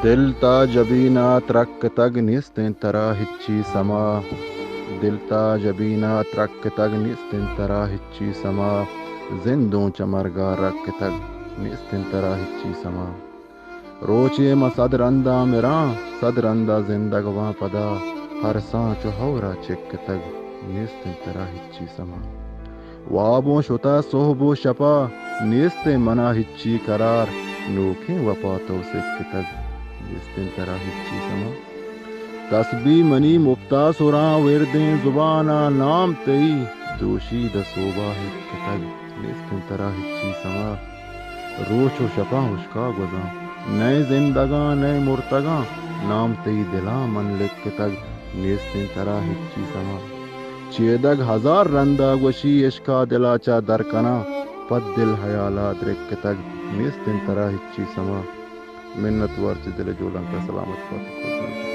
دلتا جبینا ترک تگ نیستن ترا ہچی سما دلتا جبینا ترک تگ نیستن ترا ہچی سما زندوں چمرگا رک تگ نیستن ترا ہچی سما روچے ما صد رندہ میراں صد رندہ زندگواں پدا ہر ساں چہورا چک تگ نیستن ترا ہچی سما وابوں شتا صحب و شپا نیستن منا ہچی قرار نوکھیں وپا تو سک تگ نیستن ترا ہچی سما تسبیح منی مفتا سراں وردیں زبانا نام تئی دوشی دسوبا ہک تگ نیستن ترا ہچی سما روچ و شپاں ہشکا گزاں نئے زندگاں نئے مرتگاں نام تئی دلاں من لک تگ نیستن ترا ہچی سما چیدگ ہزار رندہ گوشی عشقا دلا چا درکنا پد دل حیالا درک تگ نیستن ترا ہچی سما منت وارچ دل جولان کا سلامت فاتح